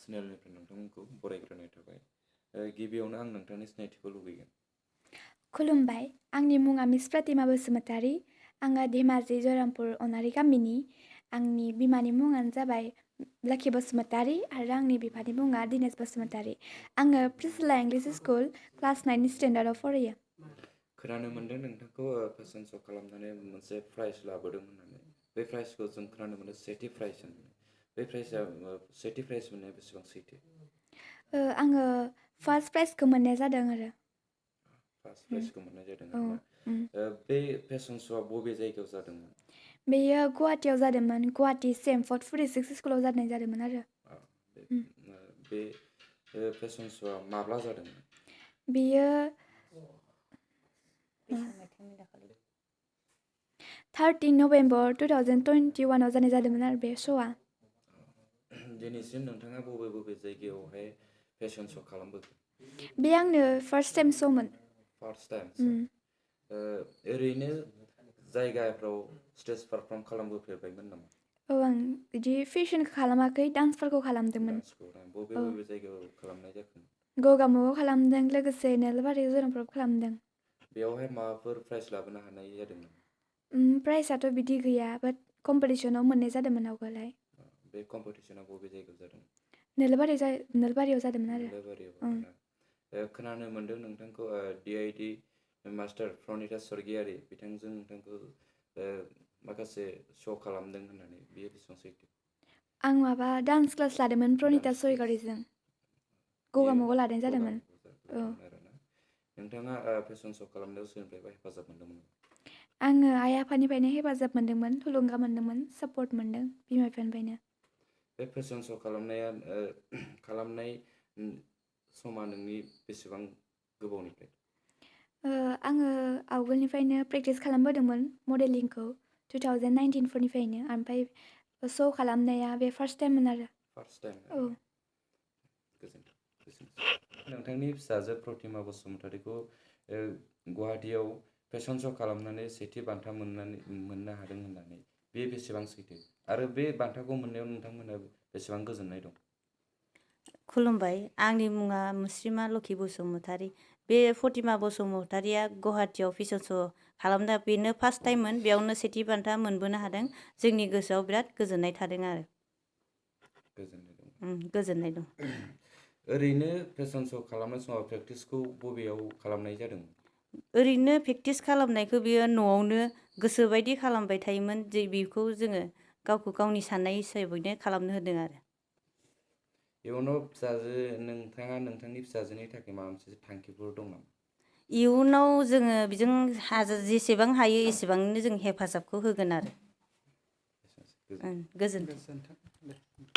चेनेलनिफ्राय नोंथांमोनखौ बरायग्रोनाय थाबाय। गिबियावनो आं नोंथांनि सिनायथिखौ लुबैगोन। खुलुमबाय, आंनि मुङा मिस प्रतिमा बसुमतारी। आङो धेमाजि जयरामपुर अनारि गामिनि। आंनि बिमानि मुङानो जाबाय लोखि बसुमतारी आरो आंनि बिफानि मुङा दिनेश बसुमतारी। आङो प्रिसिला इंलिश स्कुल क्लास 9 स्टेन्डार्डआव फरायो। खोनानो मोनदों नोंथांखौ फेशन श' खालामनानै मोनसे प्राइज लाबोदों होननानै। बे प्राइजखौ जों खोनानो मोनो सेथि प्राइज होननानै। बे प्राइजआ सेथि प्राइज मोननाया बेसेबां सैथो? आङो फार्स्ट प्राइजखौ मोननाय जादों आरो। फार्स्ट प्राइजखौ मोननाय जादों आरोना। बे फेशन श'आ बबे जायगायाव जादोंमोन? बेयो गुवाहाटियाव जादोंमोन। गुवाहाटि शेमफर्ड फुटुरिस्टिक स्कुलाव जानाय जादोंमोन आरो। बे फेशन श'आ माब्ला जादोंमोन? बेयो 13 नभेम्बर 2021 आव जानाय जादोंमोन आरो बे श'आ। दिनैसिम नोंथाङा बबे बबे जायगायावहाय फेशन श' खालामबोखो? बे आंनो फार्स्ट टाइम श'मोन। First time. ओरैनो जायगाफ्राव स्टेज पारफर्म खालामबोफेरबायमोन नामा? औ, आं बिदि फेशनखौ खालामाखै, डान्सफोरखौ खालामदोंमोन। बबे बबे जायगायाव खालामनाय जाखो? गगामुगाव खालामदों, लोगोसे नोलबारि जयरामपुराव खालामदों। बेयावहाय माबाफोर प्राइज लाबोनो हानाय जादोंमोन? प्राइजआथ' बिदि गैया, बाट कम्पिटिसनाव मोननाय जादोंमोन आवगोलहाय। बे कम्पिटिसना बबे जायगायाव जादों? नोलबारियाव जादोंमोन आरो। नोलबारियाव। खोनानो मोनदों नोंथांखौ DID मास्टार प्रनिता स्वर्गियारि बिथांजों नोंथांखौ माखासे श' खालामदों होननानै। बेयो बेसेबां सैथो? आं माबा डान्स क्लास लादोंमोन प्रनिता स्वर्गियारिजों। गगामुगाव लानाय जादोंमोन। नोंथाङा फेशन श' खालामनायाव सोरनिफ्रायबा हेफाजाब मोनदोंमोन? आङो आइ आफानिफ्रायनो हेफाजाब मोनदोंमोन, थुलुंगा मोनदोंमोन, सापर्ट मोनदों बिमा बिफानिफ्रायनो। बे फेशन श' खालामनाय समा नोंनि बेसेबां गोबावनिफ्राय? आङो आवगोलनिफ्रायनो प्रेक्टिस खालामबोदोंमोन मडेलिंखौ 2019 फोरनिफ्रायनो, ओमफ्राय श' खालामनाया बे फार्स्ट टाइममोन आरो। First time. गोजोनथों। नोंथांनि फिसाजो प्रतिमा बसुमतारीखौ गुवाहाटियाव फेशन श' खालामनानै सेथि बान्था मोननो हादों होननानै। बे बेसेबां सैथो? आरो बे बान्थाखौ मोननायाव नोंथांमोनहा बेसेबां गोजोननाय दं? खुलुमबाय, आंनि मुङा मुस्रिमा लोखि बसुमतारी। बे प्रतिमा बसुमतारीया गुवाहाटियाव फेशन श' खालामदा बेनो फार्स्ट टाइममोन, बेयावनो सेथि बान्था मोनबोनो हादों। जोंनि गोसोआव बिराद गोजोननाय थादों आरो। गोजोननाय दं। ओरैनो फेशन श' खालामनाय समाव प्रेक्टिसखौ बबेयाव खालामनाय जादोंमोन? ओरैनो प्रेक्टिस खालामनायखौ बियो न'आवनो गोसोबायदि खालामबाय थायोमोन, बेखौ जोङो गावखौ गावनि साननाय हिसाबैनो खालामनो होदों आरो। इयुनाव नोंथाङा नोंथांनि फिसाजोनि थाखाय माबा मोनसे थांखिफोर दं नामा? इयुनाव जोङो बिजों जेसेबां हायो एसेबांनो जों हेफाजाबखौ होगोन आरो। गोजोन्थों।